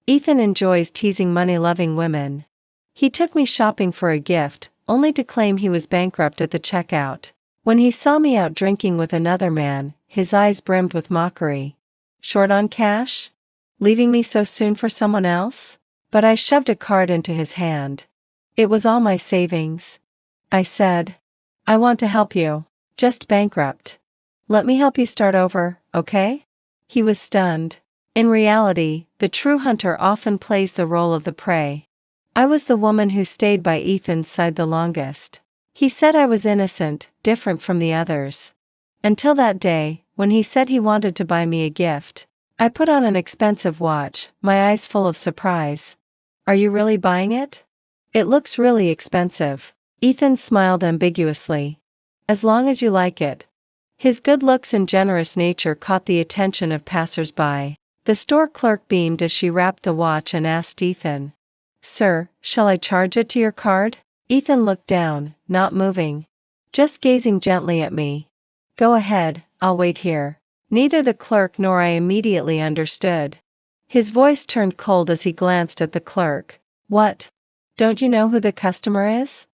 Ethan enjoys teasing money-loving women. He took me shopping for a gift, only to claim he was bankrupt at the checkout. When he saw me out drinking with another man, his eyes brimmed with mockery. Short on cash? Leaving me so soon for someone else? But I shoved a card into his hand. It was all my savings. I said. I want to help you. Just bankrupt. Let me help you start over, okay? He was stunned. In reality, the true hunter often plays the role of the prey. I was the woman who stayed by Ethan's side the longest. He said I was innocent, different from the others. Until that day, when he said he wanted to buy me a gift. I put on an expensive watch, my eyes full of surprise. Are you really buying it? It looks really expensive. Ethan smiled ambiguously. As long as you like it. His good looks and generous nature caught the attention of passers-by. The store clerk beamed as she wrapped the watch and asked Ethan. Sir, shall I charge it to your card? Ethan looked down, not moving. Just gazing gently at me. Go ahead, I'll wait here. Neither the clerk nor I immediately understood. His voice turned cold as he glanced at the clerk. What? Don't you know who the customer is?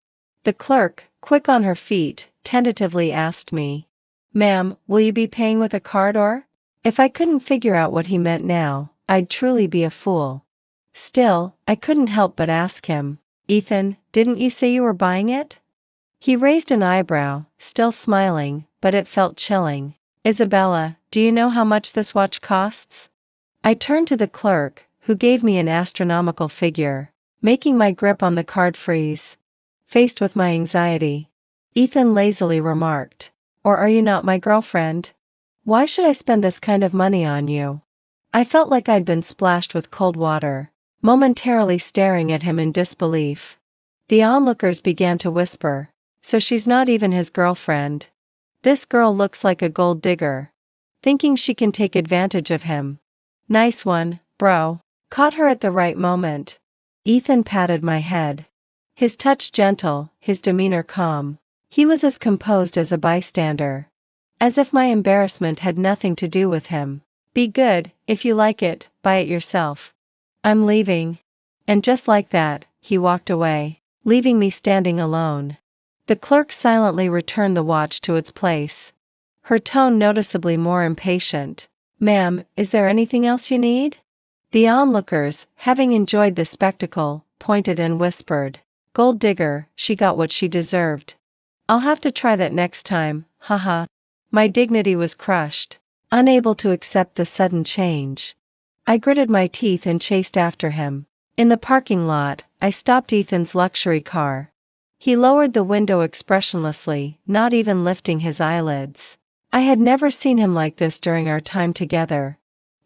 The clerk, quick on her feet, tentatively asked me. Ma'am, will you be paying with a card or? If I couldn't figure out what he meant now, I'd truly be a fool. Still, I couldn't help but ask him. Ethan, didn't you say you were buying it? He raised an eyebrow, still smiling, but it felt chilling. Isabella, do you know how much this watch costs? I turned to the clerk, who gave me an astronomical figure, making my grip on the card freeze. Faced with my anxiety, Ethan lazily remarked, or are you not my girlfriend? Why should I spend this kind of money on you? I felt like I'd been splashed with cold water, momentarily staring at him in disbelief. The onlookers began to whisper, so she's not even his girlfriend. This girl looks like a gold digger. Thinking she can take advantage of him. Nice one, bro. Caught her at the right moment. Ethan patted my head. His touch gentle, his demeanor calm. He was as composed as a bystander. As if my embarrassment had nothing to do with him. Be good, if you like it, buy it yourself. I'm leaving. And just like that, he walked away, leaving me standing alone. The clerk silently returned the watch to its place. Her tone noticeably more impatient. Ma'am, is there anything else you need? The onlookers, having enjoyed the spectacle, pointed and whispered. Gold digger, she got what she deserved. I'll have to try that next time, haha. My dignity was crushed, unable to accept the sudden change. I gritted my teeth and chased after him. In the parking lot, I stopped Ethan's luxury car. He lowered the window expressionlessly, not even lifting his eyelids. I had never seen him like this during our time together.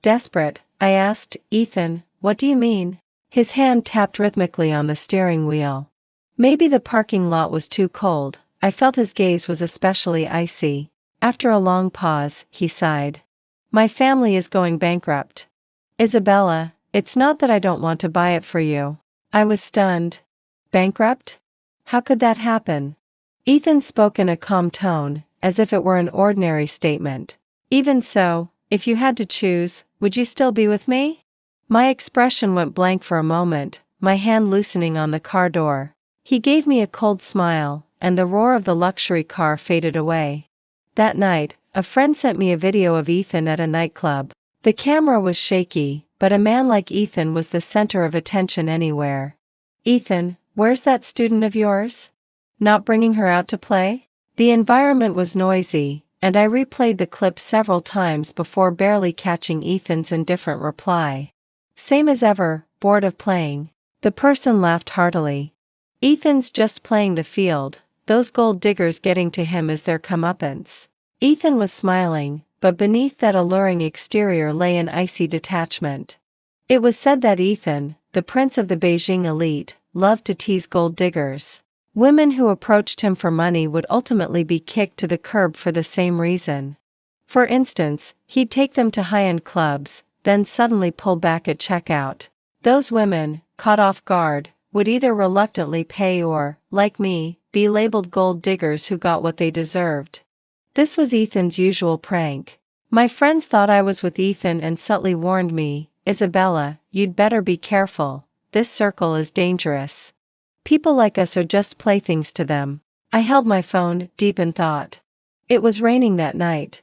Desperate, I asked, Ethan, what do you mean? His hand tapped rhythmically on the steering wheel. Maybe the parking lot was too cold, I felt his gaze was especially icy. After a long pause, he sighed. My family is going bankrupt. Isabella, it's not that I don't want to buy it for you. I was stunned. Bankrupt? How could that happen? Ethan spoke in a calm tone, as if it were an ordinary statement. Even so, if you had to choose, would you still be with me? My expression went blank for a moment, my hand loosening on the car door. He gave me a cold smile, and the roar of the luxury car faded away. That night, a friend sent me a video of Ethan at a nightclub. The camera was shaky, but a man like Ethan was the center of attention anywhere. Ethan, where's that student of yours? Not bringing her out to play? The environment was noisy, and I replayed the clip several times before barely catching Ethan's indifferent reply. Same as ever, bored of playing. The person laughed heartily. Ethan's just playing the field, those gold diggers getting to him as their comeuppance. Ethan was smiling, but beneath that alluring exterior lay an icy detachment. It was said that Ethan, the prince of the Beijing elite, loved to tease gold diggers. Women who approached him for money would ultimately be kicked to the curb for the same reason. For instance, he'd take them to high-end clubs, then suddenly pull back at checkout. Those women, caught off guard, would either reluctantly pay or, like me, be labeled gold diggers who got what they deserved. This was Ethan's usual prank. My friends thought I was with Ethan and subtly warned me, Isabella, you'd better be careful, this circle is dangerous. People like us are just playthings to them. I held my phone, deep in thought. It was raining that night.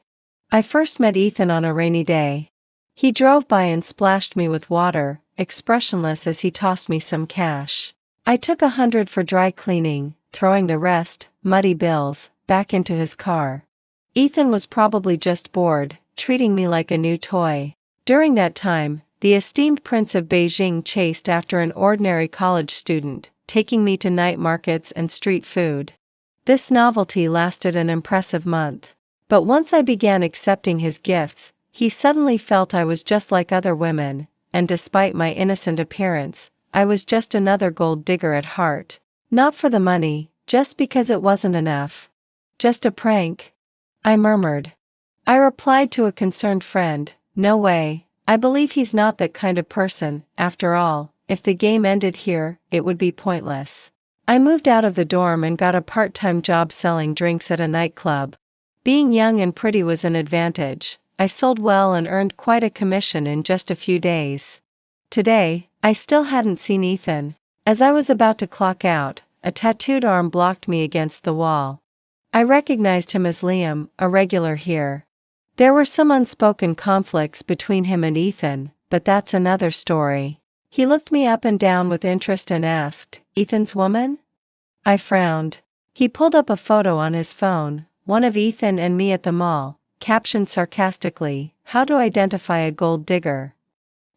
I first met Ethan on a rainy day. He drove by and splashed me with water, expressionless as he tossed me some cash. I took 100 for dry cleaning, throwing the rest, muddy bills, back into his car. Ethan was probably just bored, treating me like a new toy. During that time, the esteemed Prince of Beijing chased after an ordinary college student, taking me to night markets and street food. This novelty lasted an impressive month. But once I began accepting his gifts, he suddenly felt I was just like other women, and despite my innocent appearance, I was just another gold digger at heart. Not for the money, just because it wasn't enough. Just a prank? I murmured. I replied to a concerned friend, no way, I believe he's not that kind of person. After all, if the game ended here, it would be pointless. I moved out of the dorm and got a part-time job selling drinks at a nightclub. Being young and pretty was an advantage. I sold well and earned quite a commission in just a few days. Today, I still hadn't seen Ethan. As I was about to clock out, a tattooed arm blocked me against the wall. I recognized him as Liam, a regular here. There were some unspoken conflicts between him and Ethan, but that's another story. He looked me up and down with interest and asked, "Ethan's woman?" I frowned. He pulled up a photo on his phone, one of Ethan and me at the mall, captioned sarcastically, "How to identify a gold digger."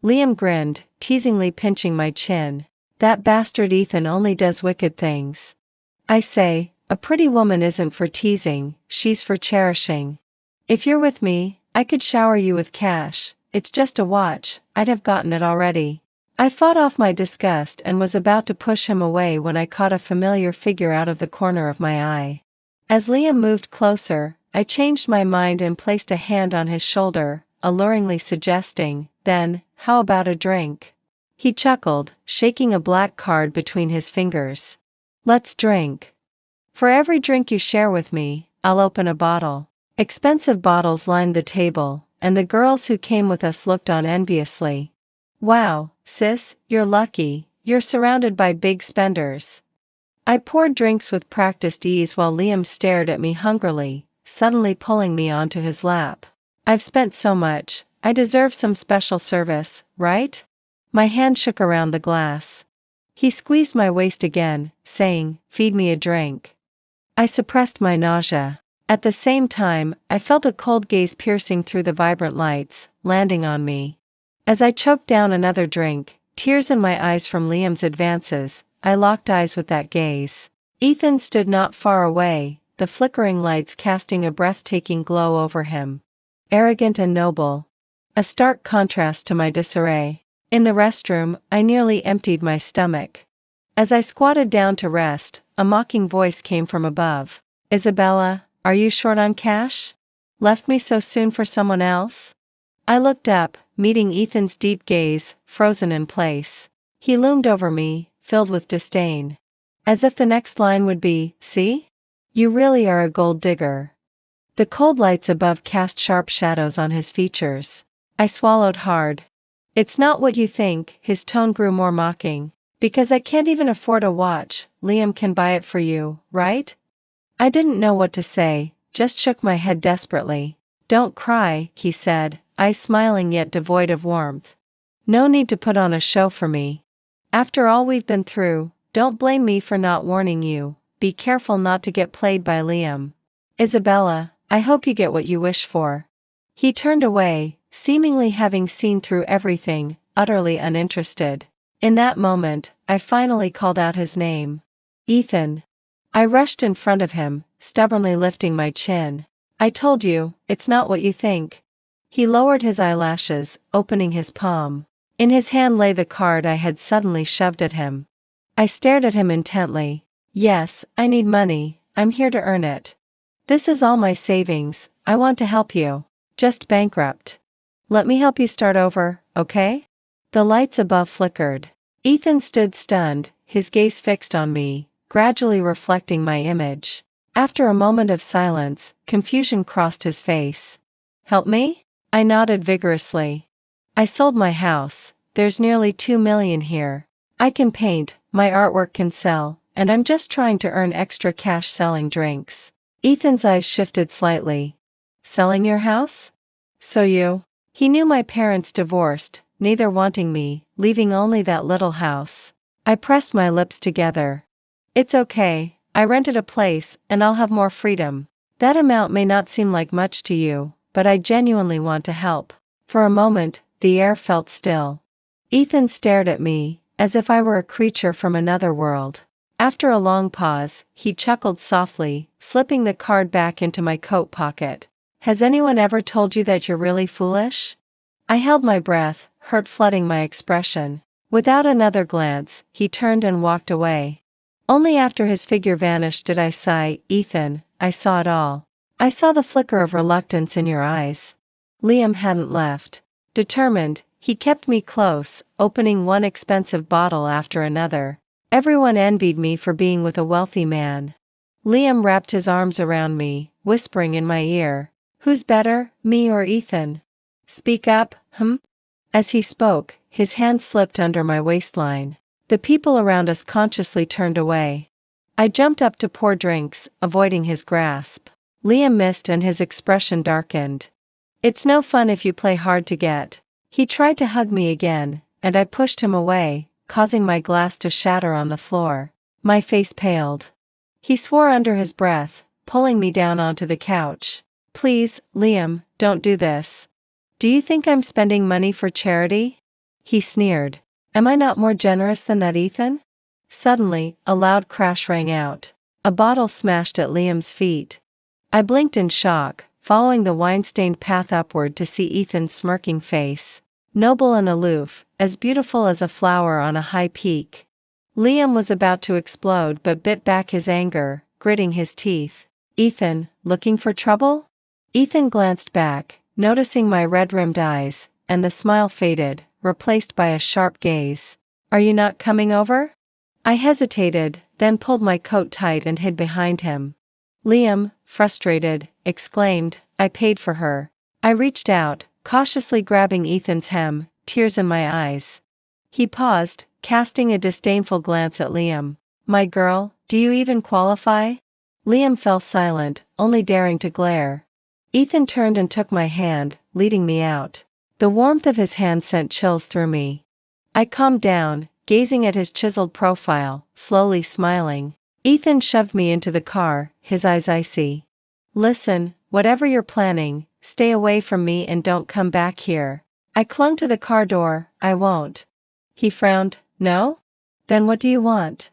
Liam grinned, teasingly pinching my chin. That bastard Ethan only does wicked things. I say, a pretty woman isn't for teasing, she's for cherishing. If you're with me, I could shower you with cash, it's just a watch, I'd have gotten it already. I fought off my disgust and was about to push him away when I caught a familiar figure out of the corner of my eye. As Liam moved closer, I changed my mind and placed a hand on his shoulder, alluringly suggesting, "Then, how about a drink?" He chuckled, shaking a black card between his fingers. "Let's drink. For every drink you share with me, I'll open a bottle." Expensive bottles lined the table, and the girls who came with us looked on enviously. "Wow, sis, you're lucky, you're surrounded by big spenders." I poured drinks with practiced ease while Liam stared at me hungrily, suddenly pulling me onto his lap. "I've spent so much, I deserve some special service, right?" My hand shook around the glass. He squeezed my waist again, saying, "Feed me a drink." I suppressed my nausea. At the same time, I felt a cold gaze piercing through the vibrant lights, landing on me. As I choked down another drink, tears in my eyes from Liam's advances, I locked eyes with that gaze. Ethan stood not far away, the flickering lights casting a breathtaking glow over him. Arrogant and noble. A stark contrast to my disarray. In the restroom, I nearly emptied my stomach. As I squatted down to rest, a mocking voice came from above. "Isabella, are you short on cash? Left me so soon for someone else?" I looked up, meeting Ethan's deep gaze, frozen in place. He loomed over me, filled with disdain. As if the next line would be, "See? You really are a gold digger." The cold lights above cast sharp shadows on his features. I swallowed hard. "It's not what you think," his tone grew more mocking. "Because I can't even afford a watch, Liam can buy it for you, right?" I didn't know what to say, just shook my head desperately. "Don't cry," he said, eyes smiling yet devoid of warmth. "No need to put on a show for me. After all we've been through, don't blame me for not warning you. Be careful not to get played by Liam. Isabella, I hope you get what you wish for." He turned away, seemingly having seen through everything, utterly uninterested. In that moment, I finally called out his name. "Ethan." I rushed in front of him, stubbornly lifting my chin. "I told you, it's not what you think." He lowered his eyelashes, opening his palm. In his hand lay the card I had suddenly shoved at him. I stared at him intently. "Yes, I need money, I'm here to earn it. This is all my savings, I want to help you. Just bankrupt. Let me help you start over, okay?" The lights above flickered. Ethan stood stunned, his gaze fixed on me, gradually reflecting my image. After a moment of silence, confusion crossed his face. "Help me?" I nodded vigorously. I sold my house, there's nearly 2 million here. I can paint, my artwork can sell, and I'm just trying to earn extra cash selling drinks. Ethan's eyes shifted slightly. Selling your house? So you? He knew my parents divorced, neither wanting me, leaving only that little house. I pressed my lips together. It's okay, I rented a place, and I'll have more freedom. That amount may not seem like much to you, but I genuinely want to help. For a moment, the air felt still. Ethan stared at me, as if I were a creature from another world. After a long pause, he chuckled softly, slipping the card back into my coat pocket. Has anyone ever told you that you're really foolish? I held my breath, hurt flooding my expression. Without another glance, he turned and walked away. Only after his figure vanished did I sigh. Ethan, I saw it all. I saw the flicker of reluctance in your eyes. Liam hadn't left. Determined, he kept me close, opening one expensive bottle after another. Everyone envied me for being with a wealthy man. Liam wrapped his arms around me, whispering in my ear, "Who's better, me or Ethan? Speak up, As he spoke, his hand slipped under my waistline. The people around us consciously turned away. I jumped up to pour drinks, avoiding his grasp. Liam missed and his expression darkened. It's no fun if you play hard to get. He tried to hug me again, and I pushed him away, causing my glass to shatter on the floor. My face paled. He swore under his breath, pulling me down onto the couch. Please, Liam, don't do this. Do you think I'm spending money for charity? He sneered. Am I not more generous than that, Ethan? Suddenly, a loud crash rang out. A bottle smashed at Liam's feet. I blinked in shock, following the wine-stained path upward to see Ethan's smirking face. Noble and aloof, as beautiful as a flower on a high peak. Liam was about to explode but bit back his anger, gritting his teeth. Ethan, looking for trouble? Ethan glanced back, noticing my red-rimmed eyes, and the smile faded, replaced by a sharp gaze. Are you not coming over? I hesitated, then pulled my coat tight and hid behind him. Liam, frustrated, exclaimed, I paid for her. I reached out, cautiously grabbing Ethan's hem, tears in my eyes. He paused, casting a disdainful glance at Liam. My girl, do you even qualify? Liam fell silent, only daring to glare. Ethan turned and took my hand, leading me out. The warmth of his hand sent chills through me. I calmed down, gazing at his chiseled profile, slowly smiling. Ethan shoved me into the car, his eyes icy. Listen, whatever you're planning, stay away from me and don't come back here. I clung to the car door. I won't. He frowned. No? Then what do you want?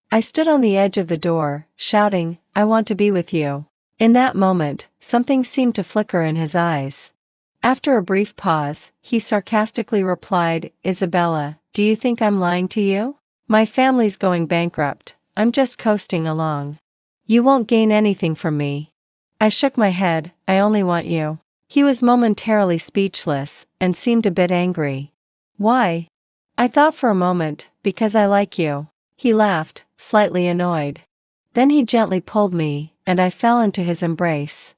I stood on the edge of the door, shouting, I want to be with you. In that moment, something seemed to flicker in his eyes. After a brief pause, he sarcastically replied, Isabella, do you think I'm lying to you? My family's going bankrupt, I'm just coasting along. You won't gain anything from me. I shook my head, I only want you. He was momentarily speechless, and seemed a bit angry. Why? I thought for a moment, because I like you. He laughed, slightly annoyed. Then he gently pulled me, and I fell into his embrace.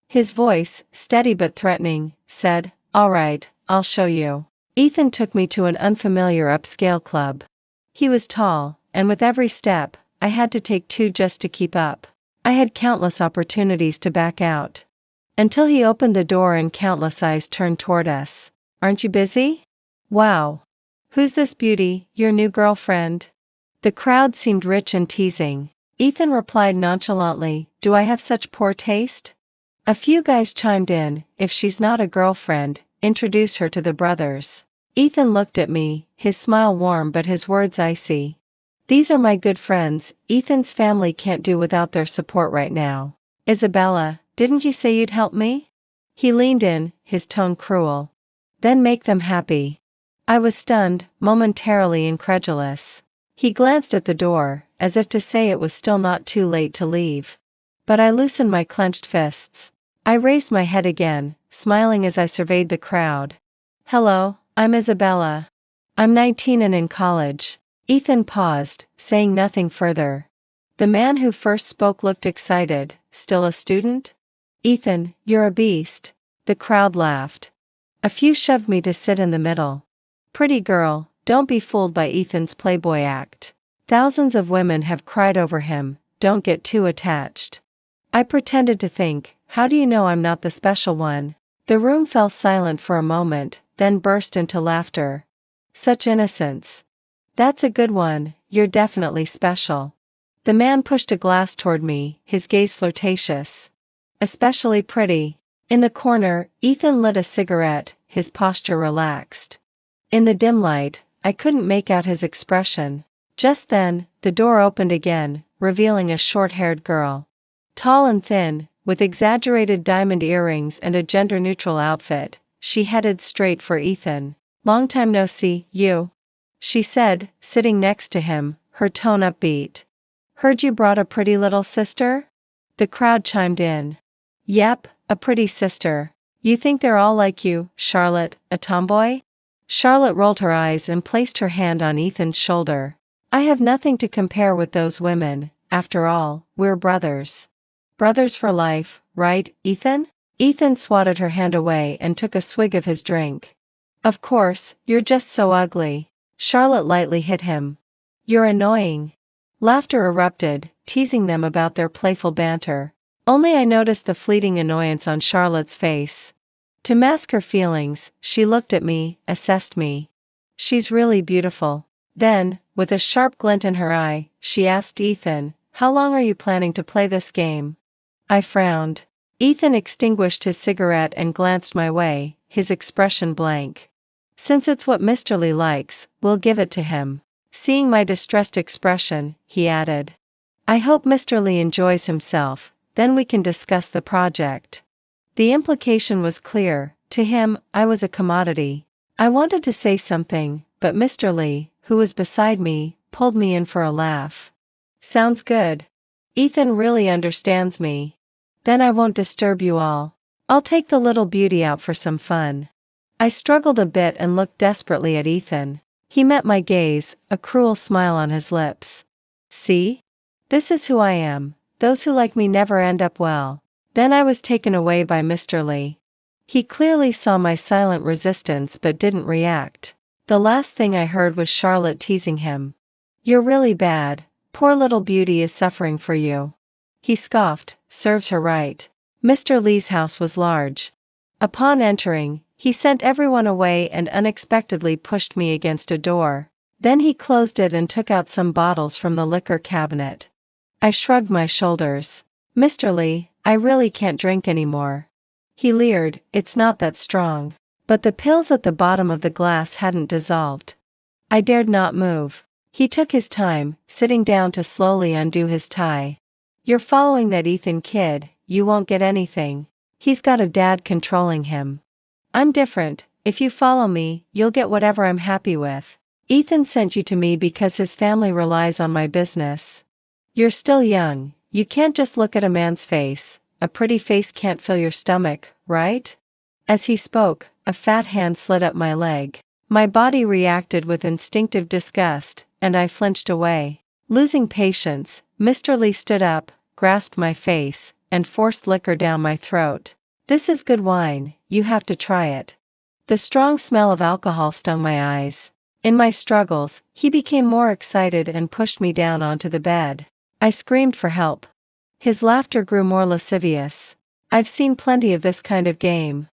His voice, steady but threatening, said, All right, I'll show you. Ethan took me to an unfamiliar upscale club. He was tall, and with every step, I had to take two just to keep up. I had countless opportunities to back out. Until he opened the door and countless eyes turned toward us. Aren't you busy? Wow. Who's this beauty, your new girlfriend? The crowd seemed rich and teasing. Ethan replied nonchalantly, Do I have such poor taste? A few guys chimed in, If she's not a girlfriend, introduce her to the brothers. Ethan looked at me, his smile warm but his words icy. These are my good friends, Ethan's family can't do without their support right now. Isabella, didn't you say you'd help me? He leaned in, his tone cruel. Then make them happy. I was stunned, momentarily incredulous. He glanced at the door, as if to say it was still not too late to leave. But I loosened my clenched fists. I raised my head again, smiling as I surveyed the crowd. Hello, I'm Isabella. I'm 19 and in college. Ethan paused, saying nothing further. The man who first spoke looked excited. Still a student? Ethan, you're a beast. The crowd laughed. A few shoved me to sit in the middle. Pretty girl, don't be fooled by Ethan's playboy act. Thousands of women have cried over him, don't get too attached. I pretended to think, how do you know I'm not the special one? The room fell silent for a moment, then burst into laughter. Such innocence. That's a good one, you're definitely special. The man pushed a glass toward me, his gaze flirtatious. Especially pretty. In the corner, Ethan lit a cigarette, his posture relaxed. In the dim light, I couldn't make out his expression. Just then, the door opened again, revealing a short-haired girl. Tall and thin, with exaggerated diamond earrings and a gender-neutral outfit, she headed straight for Ethan. Long time no see, you. She said, sitting next to him, her tone upbeat. Heard you brought a pretty little sister? The crowd chimed in. Yep, a pretty sister. You think they're all like you, Charlotte, a tomboy? Charlotte rolled her eyes and placed her hand on Ethan's shoulder. I have nothing to compare with those women, after all, we're brothers. Brothers for life, right, Ethan? Ethan swatted her hand away and took a swig of his drink. Of course, you're just so ugly. Charlotte lightly hit him. You're annoying. Laughter erupted, teasing them about their playful banter. Only I noticed the fleeting annoyance on Charlotte's face. To mask her feelings, she looked at me, assessed me. She's really beautiful. Then, with a sharp glint in her eye, she asked Ethan, how long are you planning to play this game? I frowned. Ethan extinguished his cigarette and glanced my way, his expression blank. Since it's what Mr. Lee likes, we'll give it to him. Seeing my distressed expression, he added. I hope Mr. Lee enjoys himself, then we can discuss the project. The implication was clear, to him, I was a commodity. I wanted to say something, but Mr. Lee, who was beside me, pulled me in for a laugh. Sounds good. Ethan really understands me. Then I won't disturb you all. I'll take the little beauty out for some fun. I struggled a bit and looked desperately at Ethan. He met my gaze, a cruel smile on his lips. See? This is who I am. Those who like me never end up well. Then I was taken away by Mr. Lee. He clearly saw my silent resistance but didn't react. The last thing I heard was Charlotte teasing him. You're really bad. Poor little beauty is suffering for you. He scoffed, serves her right. Mr. Lee's house was large. Upon entering, he sent everyone away and unexpectedly pushed me against a door. Then he closed it and took out some bottles from the liquor cabinet. I shrugged my shoulders. Mr. Lee, I really can't drink anymore. He leered, it's not that strong. But the pills at the bottom of the glass hadn't dissolved. I dared not move. He took his time, sitting down to slowly undo his tie. You're following that Ethan kid, you won't get anything. He's got a dad controlling him. I'm different, if you follow me, you'll get whatever I'm happy with. Ethan sent you to me because his family relies on my business. You're still young, you can't just look at a man's face, a pretty face can't fill your stomach, right? As he spoke, a fat hand slid up my leg. My body reacted with instinctive disgust, and I flinched away. Losing patience, Mr. Lee stood up, grasped my face, and forced liquor down my throat. This is good wine, you have to try it. The strong smell of alcohol stung my eyes. In my struggles, he became more excited and pushed me down onto the bed. I screamed for help. His laughter grew more lascivious. I've seen plenty of this kind of game.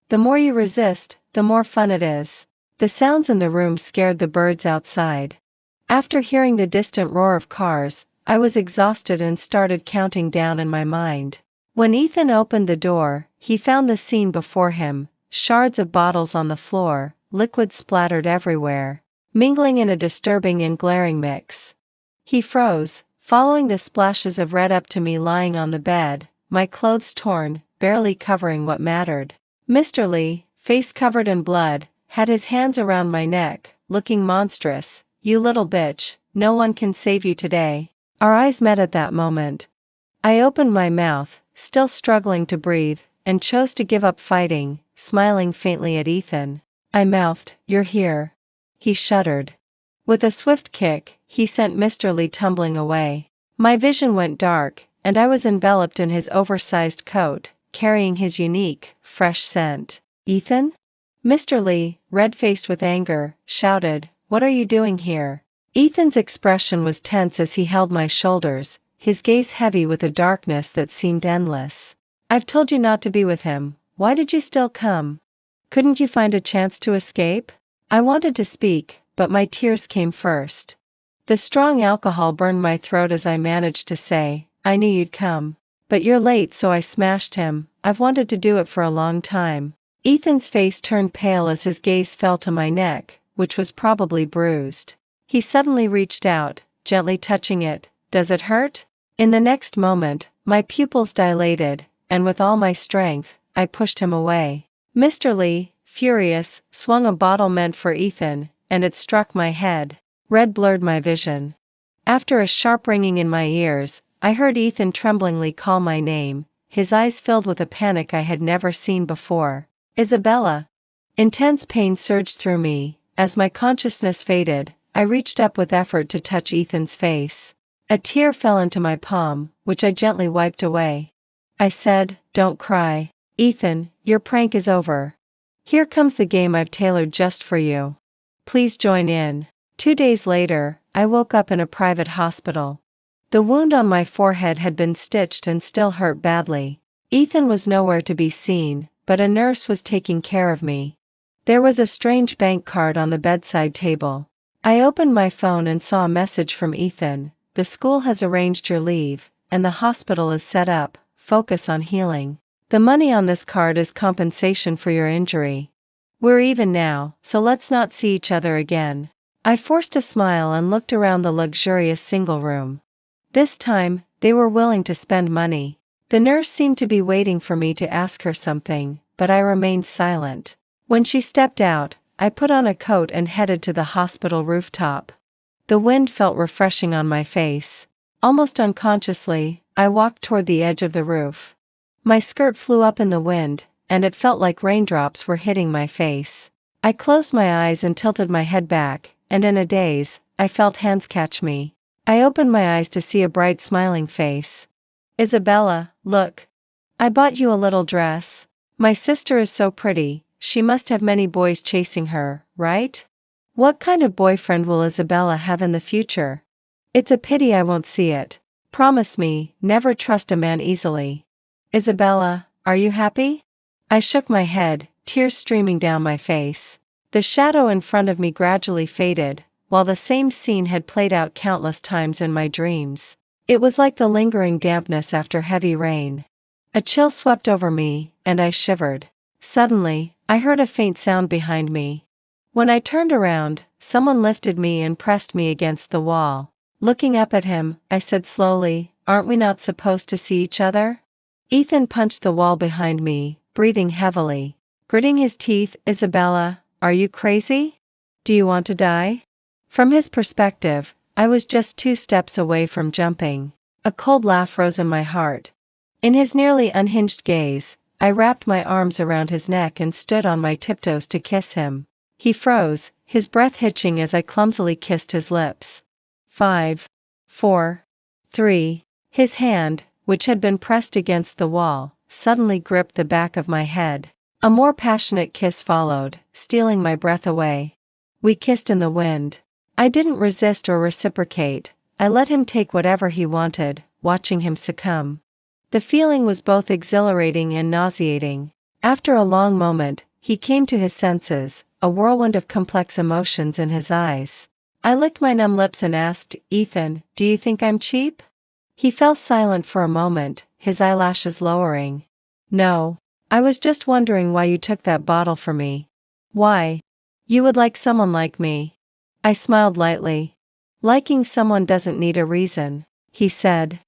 The more you resist, the more fun it is. The sounds in the room scared the birds outside. After hearing the distant roar of cars, I was exhausted and started counting down in my mind. When Ethan opened the door, he found the scene before him, shards of bottles on the floor, liquid splattered everywhere, mingling in a disturbing and glaring mix. He froze, following the splashes of red up to me lying on the bed, my clothes torn, barely covering what mattered. Mr. Lee, face covered in blood, had his hands around my neck, looking monstrous. You little bitch, no one can save you today. Our eyes met at that moment. I opened my mouth, still struggling to breathe, and chose to give up fighting, smiling faintly at Ethan. I mouthed, you're here. He shuddered. With a swift kick, he sent Mr. Lee tumbling away. My vision went dark, and I was enveloped in his oversized coat, carrying his unique, fresh scent. Ethan? Mr. Lee, red-faced with anger, shouted, "What are you doing here?" Ethan's expression was tense as he held my shoulders, his gaze heavy with a darkness that seemed endless. "I've told you not to be with him. Why did you still come? Couldn't you find a chance to escape?" I wanted to speak, but my tears came first. The strong alcohol burned my throat as I managed to say, "I knew you'd come. But you're late, so I smashed him. I've wanted to do it for a long time." Ethan's face turned pale as his gaze fell to my neck, which was probably bruised. He suddenly reached out, gently touching it. "Does it hurt?" In the next moment, my pupils dilated, and with all my strength, I pushed him away. Mr. Lee, furious, swung a bottle meant for Ethan, and it struck my head. Red blurred my vision. After a sharp ringing in my ears, I heard Ethan tremblingly call my name, his eyes filled with a panic I had never seen before. "Isabella!" Intense pain surged through me. As my consciousness faded, I reached up with effort to touch Ethan's face. A tear fell into my palm, which I gently wiped away. I said, "Don't cry. Ethan, your prank is over. Here comes the game I've tailored just for you. Please join in." 2 days later, I woke up in a private hospital. The wound on my forehead had been stitched and still hurt badly. Ethan was nowhere to be seen, but a nurse was taking care of me. There was a strange bank card on the bedside table. I opened my phone and saw a message from Ethan. "The school has arranged your leave, and the hospital is set up. Focus on healing. The money on this card is compensation for your injury. We're even now, so let's not see each other again." I forced a smile and looked around the luxurious single room. This time, they were willing to spend money. The nurse seemed to be waiting for me to ask her something, but I remained silent. When she stepped out, I put on a coat and headed to the hospital rooftop. The wind felt refreshing on my face. Almost unconsciously, I walked toward the edge of the roof. My skirt flew up in the wind, and it felt like raindrops were hitting my face. I closed my eyes and tilted my head back, and in a daze, I felt hands catch me. I opened my eyes to see a bright smiling face. "Isabella, look. I bought you a little dress. My sister is so pretty, she must have many boys chasing her, right? What kind of boyfriend will Isabella have in the future? It's a pity I won't see it. Promise me, never trust a man easily. Isabella, are you happy?" I shook my head, tears streaming down my face. The shadow in front of me gradually faded, while the same scene had played out countless times in my dreams. It was like the lingering dampness after heavy rain. A chill swept over me, and I shivered. Suddenly, I heard a faint sound behind me. When I turned around, someone lifted me and pressed me against the wall. Looking up at him, I said slowly, "Aren't we not supposed to see each other?" Ethan punched the wall behind me, breathing heavily. Gritting his teeth, "Isabella, are you crazy? Do you want to die?" From his perspective, I was just 2 steps away from jumping. A cold laugh rose in my heart. In his nearly unhinged gaze, I wrapped my arms around his neck and stood on my tiptoes to kiss him. He froze, his breath hitching as I clumsily kissed his lips. 5, 4, 3. His hand, which had been pressed against the wall, suddenly gripped the back of my head. A more passionate kiss followed, stealing my breath away. We kissed in the wind. I didn't resist or reciprocate. I let him take whatever he wanted, watching him succumb. The feeling was both exhilarating and nauseating. After a long moment, he came to his senses, a whirlwind of complex emotions in his eyes. I licked my numb lips and asked, "Ethan, do you think I'm cheap?" He fell silent for a moment, his eyelashes lowering. "No. I was just wondering why you took that bottle for me. Why? You would like someone like me." I smiled lightly. "Liking someone doesn't need a reason," he said.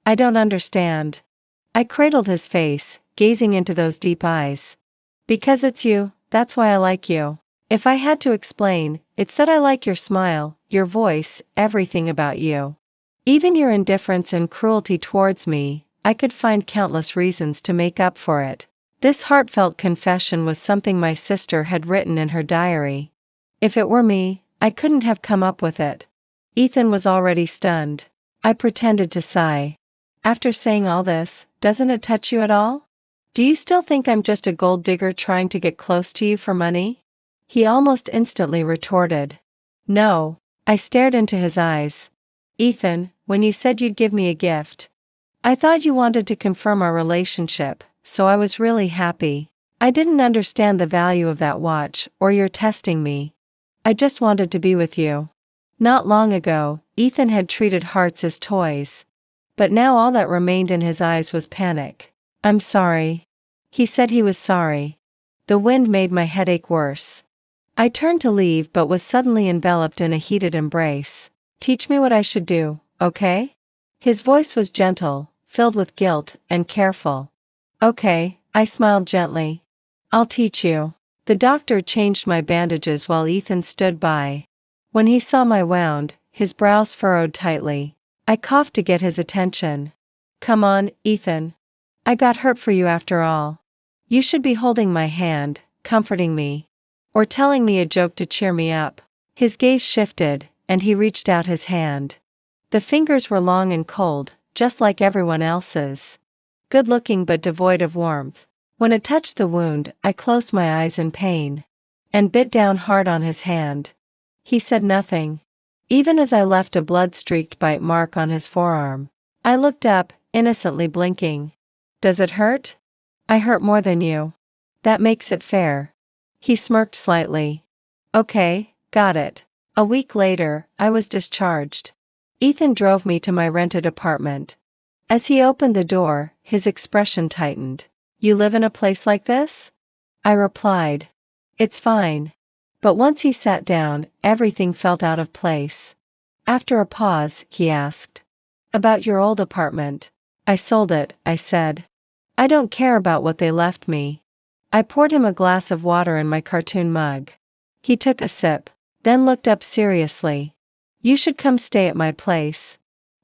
"I don't understand." I cradled his face, gazing into those deep eyes. "Because it's you, that's why I like you. If I had to explain, it's that I like your smile, your voice, everything about you. Even your indifference and cruelty towards me, I could find countless reasons to make up for it." This heartfelt confession was something my sister had written in her diary. If it were me, I couldn't have come up with it. Ethan was already stunned. I pretended to sigh. "After saying all this, doesn't it touch you at all?" Do you still think I'm just a gold digger trying to get close to you for money? He almost instantly retorted. No. I stared into his eyes. Ethan, when you said you'd give me a gift, I thought you wanted to confirm our relationship, so I was really happy. I didn't understand the value of that watch, or your testing me. I just wanted to be with you. Not long ago, Ethan had treated hearts as toys. But now all that remained in his eyes was panic. I'm sorry. He said he was sorry. The wind made my headache worse. I turned to leave but was suddenly enveloped in a heated embrace. Teach me what I should do, okay? His voice was gentle, filled with guilt, and careful. Okay, I smiled gently. I'll teach you. The doctor changed my bandages while Ethan stood by. When he saw my wound, his brows furrowed tightly. I coughed to get his attention. Come on, Ethan. I got hurt for you after all. You should be holding my hand, comforting me. Or telling me a joke to cheer me up. His gaze shifted, and he reached out his hand. The fingers were long and cold, just like everyone else's. Good-looking but devoid of warmth. When it touched the wound, I closed my eyes in pain. And bit down hard on his hand. He said nothing. Even as I left a blood-streaked bite mark on his forearm. I looked up, innocently blinking. Does it hurt? I hurt more than you. That makes it fair. He smirked slightly. Okay, got it. A week later, I was discharged. Ethan drove me to my rented apartment. As he opened the door, his expression tightened. You live in a place like this? I replied. It's fine. But once he sat down, everything felt out of place. After a pause, he asked. About your old apartment. I sold it, I said. I don't care about what they left me. I poured him a glass of water in my cartoon mug. He took a sip, then looked up seriously. You should come stay at my place.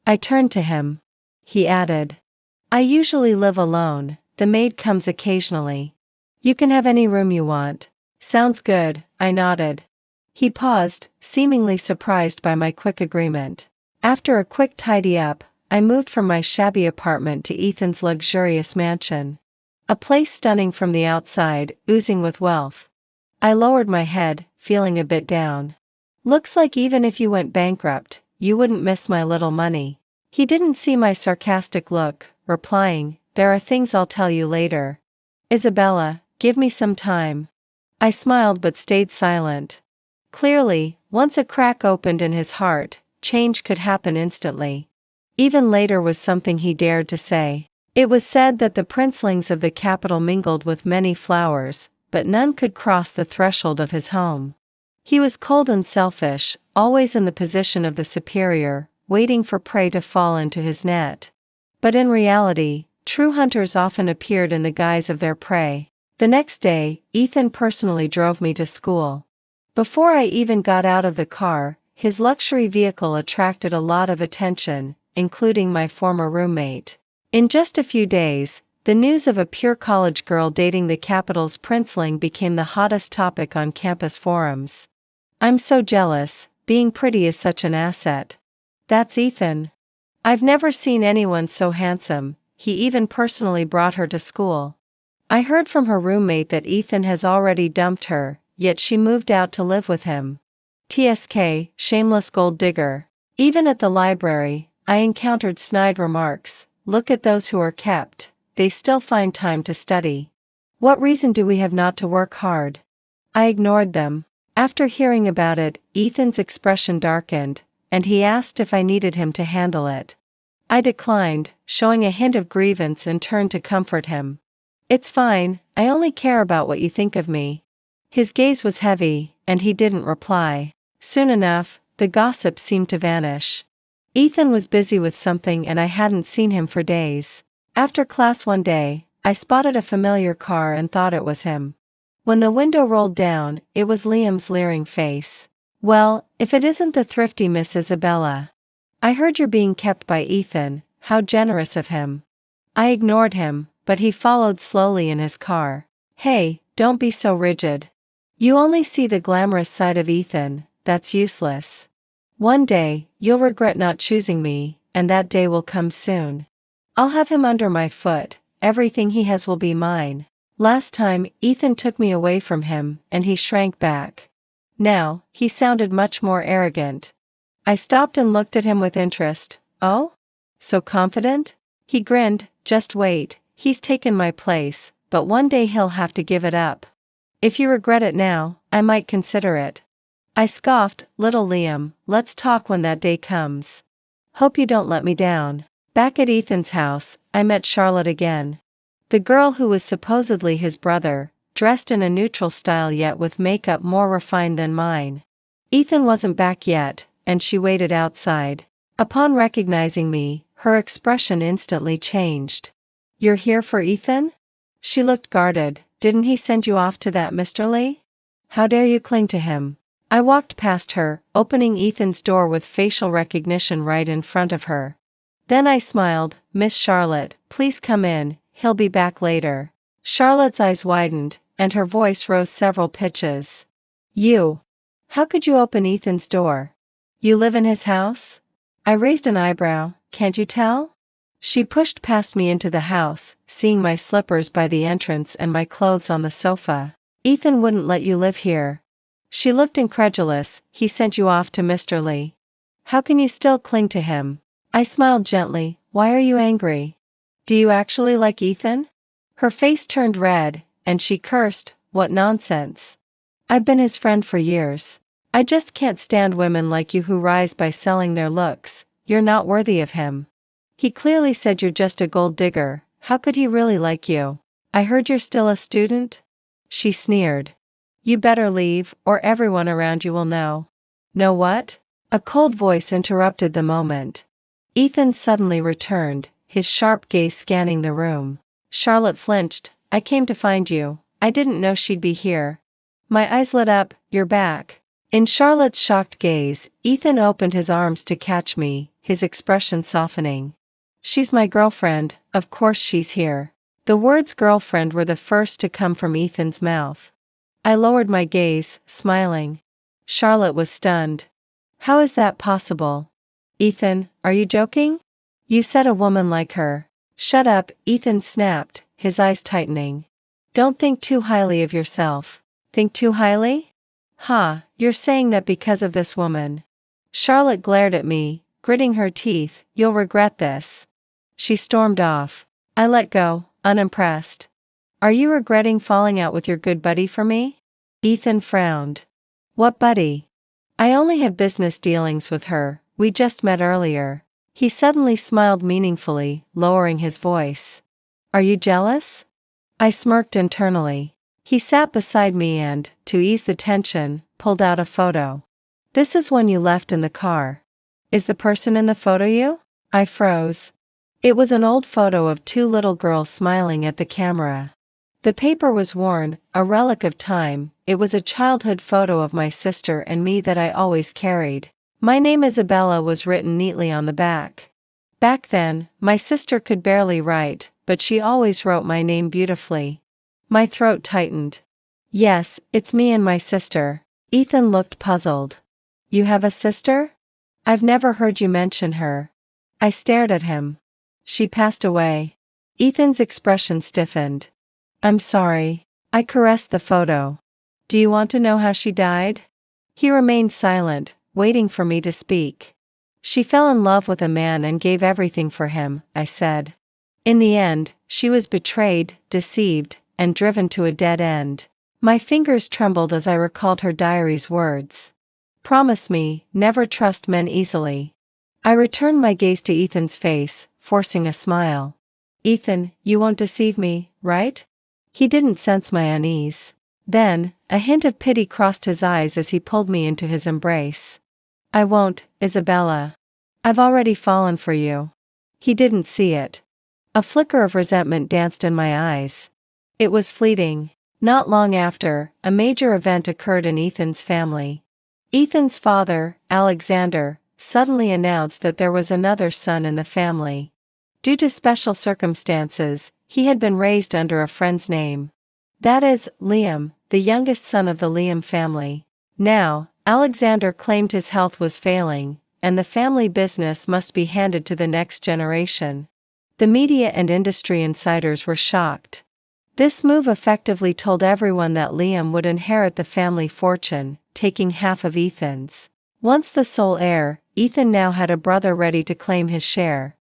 I turned to him. He added. I usually live alone, the maid comes occasionally. You can have any room you want. Sounds good, I nodded. He paused, seemingly surprised by my quick agreement. After a quick tidy up, I moved from my shabby apartment to Ethan's luxurious mansion. A place stunning from the outside, oozing with wealth. I lowered my head, feeling a bit down. Looks like even if you went bankrupt, you wouldn't miss my little money. He didn't see my sarcastic look, replying, there are things I'll tell you later. Isabella, give me some time. I smiled but stayed silent. Clearly, once a crack opened in his heart, change could happen instantly. Even later was something he dared to say. It was said that the princelings of the capital mingled with many flowers, but none could cross the threshold of his home. He was cold and selfish, always in the position of the superior, waiting for prey to fall into his net. But in reality, true hunters often appeared in the guise of their prey. The next day, Ethan personally drove me to school. Before I even got out of the car, his luxury vehicle attracted a lot of attention, including my former roommate. In just a few days, the news of a pure college girl dating the capital's princeling became the hottest topic on campus forums. I'm so jealous, being pretty is such an asset. That's Ethan. I've never seen anyone so handsome, he even personally brought her to school. I heard from her roommate that Ethan has already dumped her, yet she moved out to live with him. TSK, shameless gold digger. Even at the library, I encountered snide remarks. Look at those who are kept, they still find time to study. What reason do we have not to work hard? I ignored them. After hearing about it, Ethan's expression darkened, and he asked if I needed him to handle it. I declined, showing a hint of grievance and turned to comfort him. It's fine, I only care about what you think of me. His gaze was heavy, and he didn't reply. Soon enough, the gossip seemed to vanish. Ethan was busy with something and I hadn't seen him for days. After class one day, I spotted a familiar car and thought it was him. When the window rolled down, it was Liam's leering face. Well, if it isn't the thrifty Miss Isabella. I heard you're being kept by Ethan, how generous of him. I ignored him, but he followed slowly in his car. Hey, don't be so rigid. You only see the glamorous side of Ethan, that's useless. One day, you'll regret not choosing me, and that day will come soon. I'll have him under my foot, everything he has will be mine. Last time, Ethan took me away from him, and he shrank back. Now, he sounded much more arrogant. I stopped and looked at him with interest. Oh? So confident? He grinned. Just wait, he's taken my place, but one day he'll have to give it up. If you regret it now, I might consider it. I scoffed. Little Liam, let's talk when that day comes. Hope you don't let me down. Back at Ethan's house, I met Charlotte again. The girl who was supposedly his brother, dressed in a neutral style yet with makeup more refined than mine. Ethan wasn't back yet, and she waited outside. Upon recognizing me, her expression instantly changed. You're here for Ethan? She looked guarded. Didn't he send you off to that Mr. Lee? How dare you cling to him? I walked past her, opening Ethan's door with facial recognition right in front of her. Then I smiled. Miss Charlotte, please come in, he'll be back later. Charlotte's eyes widened, and her voice rose several pitches. You? How could you open Ethan's door? You live in his house? I raised an eyebrow. Can't you tell? She pushed past me into the house, seeing my slippers by the entrance and my clothes on the sofa. Ethan wouldn't let you live here. She looked incredulous. He sent you off to Mr. Lee. How can you still cling to him? I smiled gently. Why are you angry? Do you actually like Ethan? Her face turned red, and she cursed. What nonsense. I've been his friend for years. I just can't stand women like you who rise by selling their looks. You're not worthy of him. He clearly said you're just a gold digger. How could he really like you? I heard you're still a student? She sneered. You better leave, or everyone around you will know. Know what? A cold voice interrupted the moment. Ethan suddenly returned, his sharp gaze scanning the room. Charlotte flinched. I came to find you. I didn't know she'd be here. My eyes lit up. You're back. In Charlotte's shocked gaze, Ethan opened his arms to catch me, his expression softening. She's my girlfriend, of course she's here. The words girlfriend were the first to come from Ethan's mouth. I lowered my gaze, smiling. Charlotte was stunned. How is that possible? Ethan, are you joking? You said a woman like her. Shut up, Ethan snapped, his eyes tightening. Don't think too highly of yourself. Think too highly? Ha, you're saying that because of this woman. Charlotte glared at me, gritting her teeth. You'll regret this. She stormed off. I let go, unimpressed. Are you regretting falling out with your good buddy for me? Ethan frowned. What buddy? I only have business dealings with her, we just met earlier. He suddenly smiled meaningfully, lowering his voice. Are you jealous? I smirked internally. He sat beside me and, to ease the tension, pulled out a photo. This is one you left in the car. Is the person in the photo you? I froze. It was an old photo of two little girls smiling at the camera. The paper was worn, a relic of time. It was a childhood photo of my sister and me that I always carried. My name Isabella was written neatly on the back. Back then, my sister could barely write, but she always wrote my name beautifully. My throat tightened. Yes, it's me and my sister. Ethan looked puzzled. You have a sister? I've never heard you mention her. I stared at him. She passed away. Ethan's expression stiffened. I'm sorry. I caressed the photo. Do you want to know how she died? He remained silent, waiting for me to speak. She fell in love with a man and gave everything for him, I said. In the end, she was betrayed, deceived, and driven to a dead end. My fingers trembled as I recalled her diary's words. Promise me, never trust men easily. I returned my gaze to Ethan's face, forcing a smile. Ethan, you won't deceive me, right? He didn't sense my unease. Then, a hint of pity crossed his eyes as he pulled me into his embrace. I won't, Isabella. I've already fallen for you. He didn't see it. A flicker of resentment danced in my eyes. It was fleeting. Not long after, a major event occurred in Ethan's family. Ethan's father, Alexander, suddenly announced that there was another son in the family. Due to special circumstances, he had been raised under a friend's name. That is, Liam, the youngest son of the Liam family. Now, Alexander claimed his health was failing, and the family business must be handed to the next generation. The media and industry insiders were shocked. This move effectively told everyone that Liam would inherit the family fortune, taking half of Ethan's. Once the sole heir, Ethan now had a brother ready to claim his share.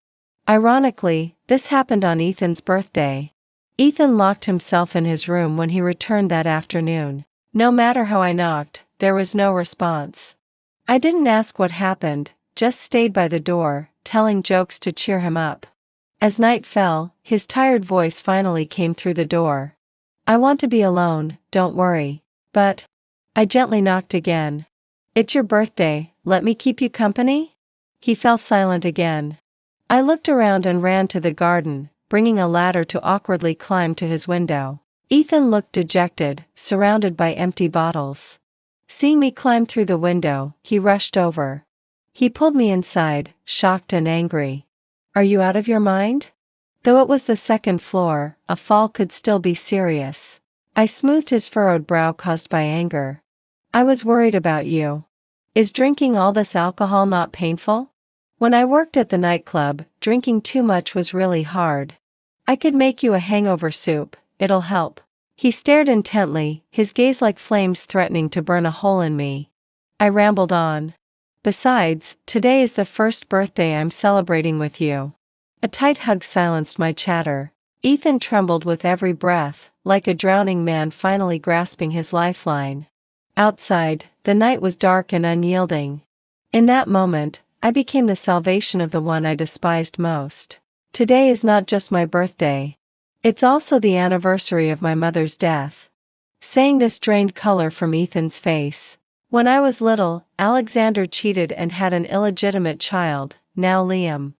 Ironically, this happened on Ethan's birthday. Ethan locked himself in his room when he returned that afternoon. No matter how I knocked, there was no response. I didn't ask what happened, just stayed by the door, telling jokes to cheer him up. As night fell, his tired voice finally came through the door. "I want to be alone, don't worry." "But..." I gently knocked again. "It's your birthday, let me keep you company?" He fell silent again. I looked around and ran to the garden, bringing a ladder to awkwardly climb to his window. Ethan looked dejected, surrounded by empty bottles. Seeing me climb through the window, he rushed over. He pulled me inside, shocked and angry. "Are you out of your mind?" Though it was the second floor, a fall could still be serious. I smoothed his furrowed brow caused by anger. "I was worried about you. Is drinking all this alcohol not painful?" When I worked at the nightclub, drinking too much was really hard. "I could make you a hangover soup, it'll help." He stared intently, his gaze like flames threatening to burn a hole in me. I rambled on. "Besides, today is the first birthday I'm celebrating with you." A tight hug silenced my chatter. Ethan trembled with every breath, like a drowning man finally grasping his lifeline. Outside, the night was dark and unyielding. In that moment, I became the salvation of the one I despised most. Today is not just my birthday. It's also the anniversary of my mother's death. Saying this drained color from Ethan's face. When I was little, Alexander cheated and had an illegitimate child, now Liam.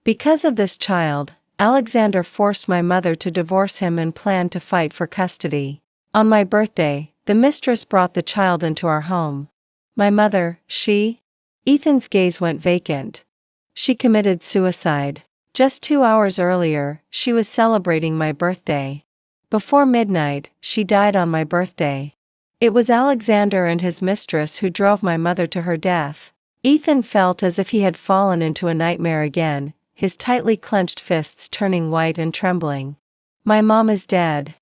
Because of this child, Alexander forced my mother to divorce him and planned to fight for custody. On my birthday, the mistress brought the child into our home. My mother, she? Ethan's gaze went vacant. She committed suicide. Just 2 hours earlier, she was celebrating my birthday. Before midnight, she died on my birthday. It was Alexander and his mistress who drove my mother to her death. Ethan felt as if he had fallen into a nightmare again, his tightly clenched fists turning white and trembling. "My mom is dead."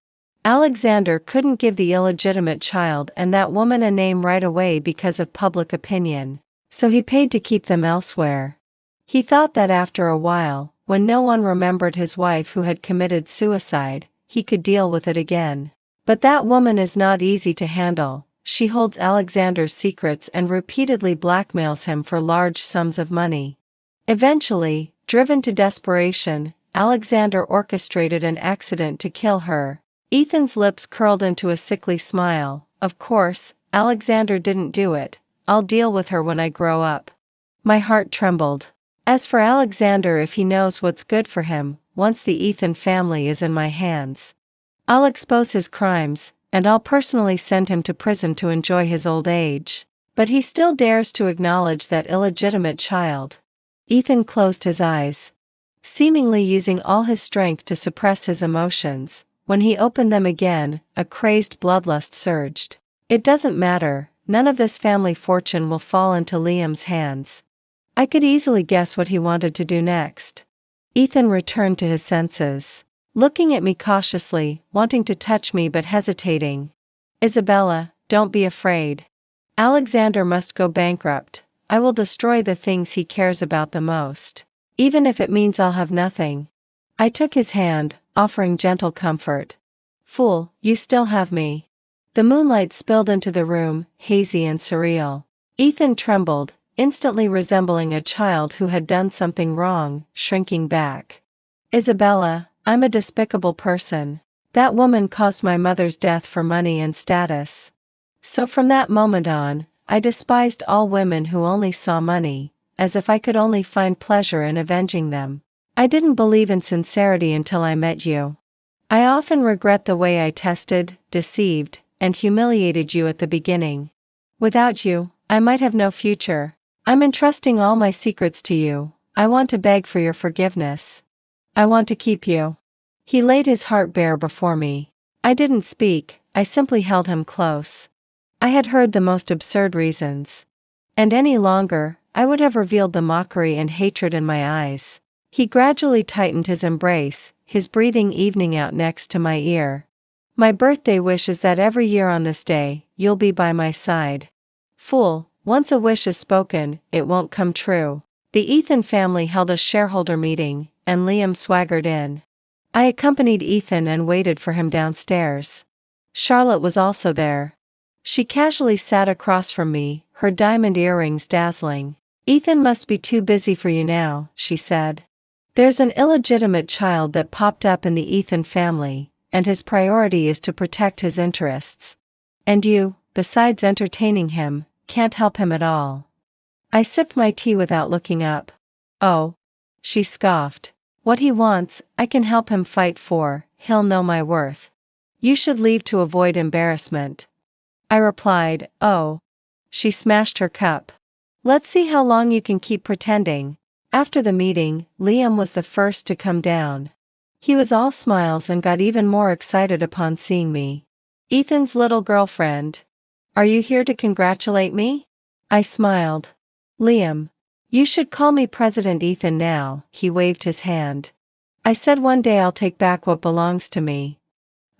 Alexander couldn't give the illegitimate child and that woman a name right away because of public opinion, so he paid to keep them elsewhere. He thought that after a while, when no one remembered his wife who had committed suicide, he could deal with it again. But that woman is not easy to handle. She holds Alexander's secrets and repeatedly blackmails him for large sums of money. Eventually, driven to desperation, Alexander orchestrated an accident to kill her. Ethan's lips curled into a sickly smile. "Of course, Alexander didn't do it. I'll deal with her when I grow up." My heart trembled. As for Alexander, if he knows what's good for him, once the Ethan family is in my hands, I'll expose his crimes, and I'll personally send him to prison to enjoy his old age. But he still dares to acknowledge that illegitimate child. Ethan closed his eyes, seemingly using all his strength to suppress his emotions. When he opened them again, a crazed bloodlust surged. "It doesn't matter, none of this family fortune will fall into Liam's hands." I could easily guess what he wanted to do next. Ethan returned to his senses, looking at me cautiously, wanting to touch me but hesitating. "Isabella, don't be afraid. Alexander must go bankrupt. I will destroy the things he cares about the most, even if it means I'll have nothing." I took his hand, offering gentle comfort. "Fool, you still have me." The moonlight spilled into the room, hazy and surreal. Ethan trembled, instantly resembling a child who had done something wrong, shrinking back. "Isabella, I'm a despicable person. That woman caused my mother's death for money and status. So from that moment on, I despised all women who only saw money, as if I could only find pleasure in avenging them. I didn't believe in sincerity until I met you. I often regret the way I tested, deceived, and humiliated you at the beginning. Without you, I might have no future. I'm entrusting all my secrets to you. I want to beg for your forgiveness. I want to keep you." He laid his heart bare before me. I didn't speak, I simply held him close. I had heard the most absurd reasons. And any longer, I would have revealed the mockery and hatred in my eyes. He gradually tightened his embrace, his breathing evening out next to my ear. My birthday wish is that every year on this day, you'll be by my side. Fool, once a wish is spoken, it won't come true. The Ethan family held a shareholder meeting, and Liam swaggered in. I accompanied Ethan and waited for him downstairs. Charlotte was also there. She casually sat across from me, her diamond earrings dazzling. Ethan must be too busy for you now, she said. There's an illegitimate child that popped up in the Ethan family, and his priority is to protect his interests. And you, besides entertaining him, can't help him at all. I sipped my tea without looking up. Oh, she scoffed. What he wants, I can help him fight for, he'll know my worth. You should leave to avoid embarrassment. I replied, oh. She smashed her cup. Let's see how long you can keep pretending. After the meeting, Liam was the first to come down. He was all smiles and got even more excited upon seeing me. Ethan's little girlfriend. Are you here to congratulate me? I smiled. Liam. You should call me President Ethan now, he waved his hand. I said one day I'll take back what belongs to me.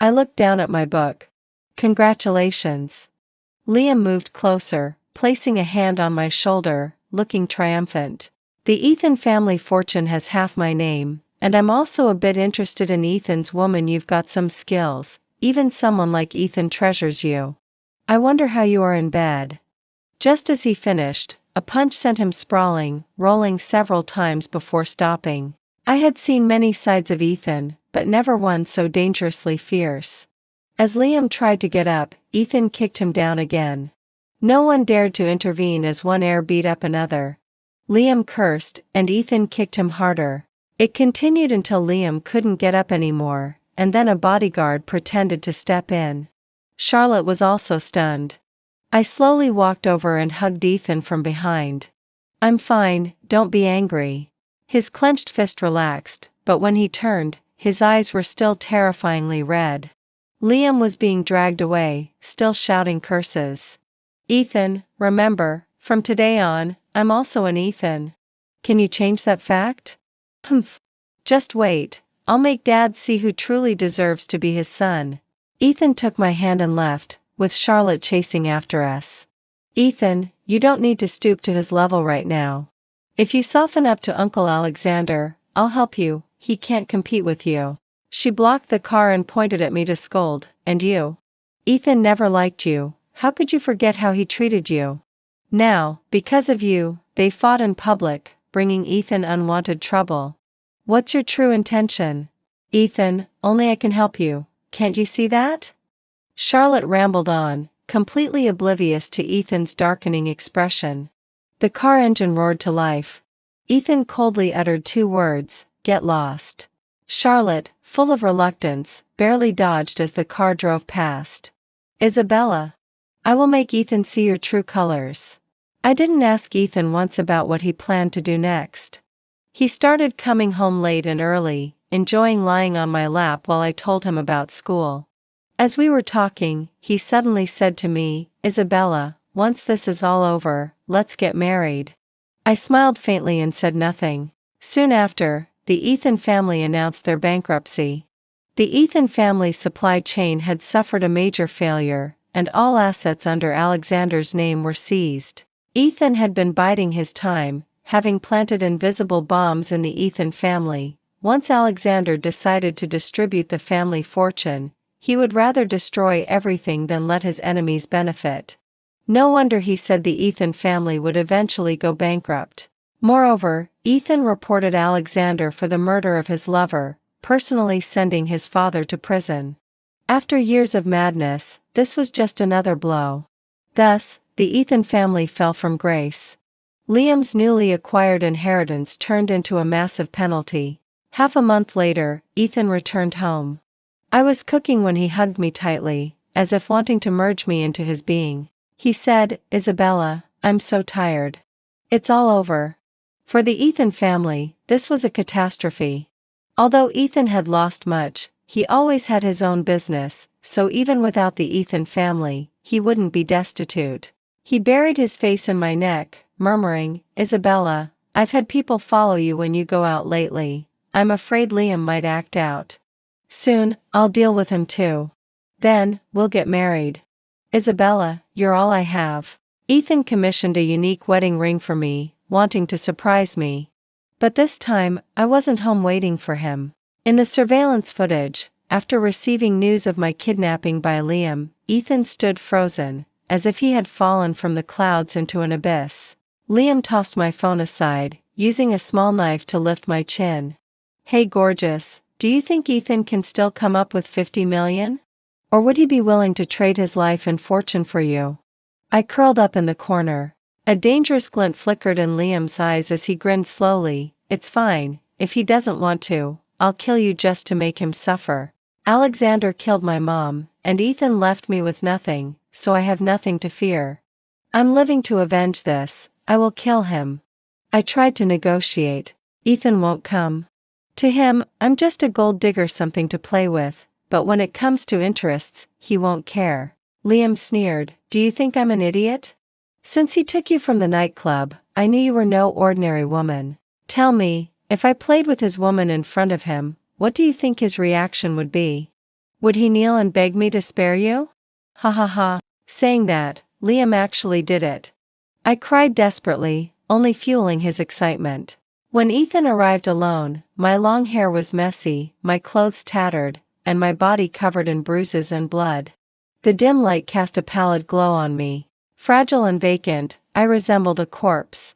I looked down at my book. Congratulations. Liam moved closer, placing a hand on my shoulder, looking triumphant. The Ethan family fortune has half my name, and I'm also a bit interested in Ethan's woman. You've got some skills, even someone like Ethan treasures you. I wonder how you are in bed. Just as he finished, a punch sent him sprawling, rolling several times before stopping. I had seen many sides of Ethan, but never one so dangerously fierce. As Liam tried to get up, Ethan kicked him down again. No one dared to intervene as one heir beat up another. Liam cursed, and Ethan kicked him harder. It continued until Liam couldn't get up anymore, and then a bodyguard pretended to step in. Charlotte was also stunned. I slowly walked over and hugged Ethan from behind. I'm fine, don't be angry. His clenched fist relaxed, but when he turned, his eyes were still terrifyingly red. Liam was being dragged away, still shouting curses. Ethan, remember, from today on, I'm also an Ethan. Can you change that fact? Humph. Just wait, I'll make Dad see who truly deserves to be his son. Ethan took my hand and left, with Charlotte chasing after us. Ethan, you don't need to stoop to his level right now. If you soften up to Uncle Alexander, I'll help you, he can't compete with you. She blocked the car and pointed at me to scold, and you? Ethan never liked you, how could you forget how he treated you? Now, because of you, they fought in public, bringing Ethan unwanted trouble. What's your true intention? Ethan, only I can help you, can't you see that? Charlotte rambled on, completely oblivious to Ethan's darkening expression. The car engine roared to life. Ethan coldly uttered two words, get lost. Charlotte, full of reluctance, barely dodged as the car drove past. Isabella. I will make Ethan see your true colors. I didn't ask Ethan once about what he planned to do next. He started coming home late and early, enjoying lying on my lap while I told him about school. As we were talking, he suddenly said to me, Isabella, once this is all over, let's get married. I smiled faintly and said nothing. Soon after, the Ethan family announced their bankruptcy. The Ethan family supply chain had suffered a major failure, and all assets under Alexander's name were seized. Ethan had been biding his time, having planted invisible bombs in the Ethan family. Once Alexander decided to distribute the family fortune, he would rather destroy everything than let his enemies benefit. No wonder he said the Ethan family would eventually go bankrupt. Moreover, Ethan reported Alexander for the murder of his lover, personally sending his father to prison. After years of madness, this was just another blow. Thus, the Ethan family fell from grace. Liam's newly acquired inheritance turned into a massive penalty. Half a month later, Ethan returned home. I was cooking when he hugged me tightly, as if wanting to merge me into his being. He said, Isabella, I'm so tired. It's all over. For the Ethan family, this was a catastrophe. Although Ethan had lost much, he always had his own business, so even without the Ethan family, he wouldn't be destitute. He buried his face in my neck, murmuring, Isabella, I've had people follow you when you go out lately. I'm afraid Liam might act out. Soon, I'll deal with him too. Then, we'll get married. Isabella, you're all I have. Ethan commissioned a unique wedding ring for me, wanting to surprise me. But this time, I wasn't home waiting for him. In the surveillance footage, after receiving news of my kidnapping by Liam, Ethan stood frozen, as if he had fallen from the clouds into an abyss. Liam tossed my phone aside, using a small knife to lift my chin. Hey gorgeous, do you think Ethan can still come up with 50 million? Or would he be willing to trade his life and fortune for you? I curled up in the corner. A dangerous glint flickered in Liam's eyes as he grinned slowly. It's fine, if he doesn't want to, I'll kill you just to make him suffer. Alexander killed my mom, and Ethan left me with nothing, so I have nothing to fear. I'm living to avenge this. I will kill him. I tried to negotiate. Ethan won't come. To him, I'm just a gold digger, something to play with, but when it comes to interests, he won't care. Liam sneered, do you think I'm an idiot? Since he took you from the nightclub, I knew you were no ordinary woman. Tell me, if I played with his woman in front of him, what do you think his reaction would be? Would he kneel and beg me to spare you? Ha ha ha. Saying that, Liam actually did it. I cried desperately, only fueling his excitement. When Ethan arrived alone, my long hair was messy, my clothes tattered, and my body covered in bruises and blood. The dim light cast a pallid glow on me. Fragile and vacant, I resembled a corpse.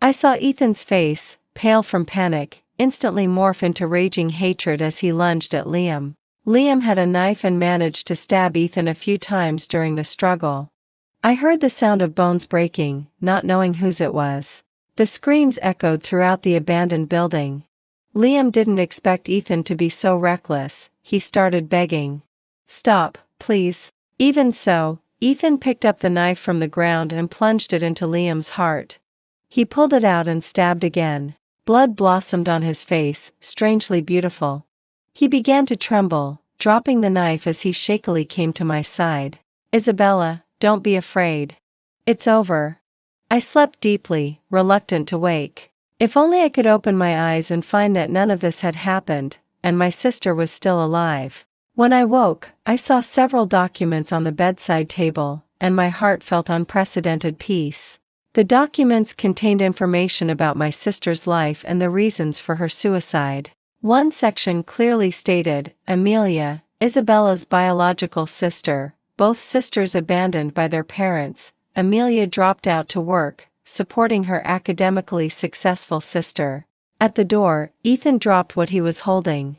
I saw Ethan's face, pale from panic, instantly morph into raging hatred as he lunged at Liam. Liam had a knife and managed to stab Ethan a few times during the struggle. I heard the sound of bones breaking, not knowing whose it was. The screams echoed throughout the abandoned building. Liam didn't expect Ethan to be so reckless. He started begging. Stop, please. Even so, Ethan picked up the knife from the ground and plunged it into Liam's heart. He pulled it out and stabbed again. Blood blossomed on his face, strangely beautiful. He began to tremble, dropping the knife as he shakily came to my side. Isabella, don't be afraid. It's over. I slept deeply, reluctant to wake. If only I could open my eyes and find that none of this had happened, and my sister was still alive. When I woke, I saw several documents on the bedside table, and my heart felt unprecedented peace. The documents contained information about my sister's life and the reasons for her suicide. One section clearly stated, Amelia, Isabella's biological sister, both sisters abandoned by their parents. Amelia dropped out to work, supporting her academically successful sister. At the door, Ethan dropped what he was holding.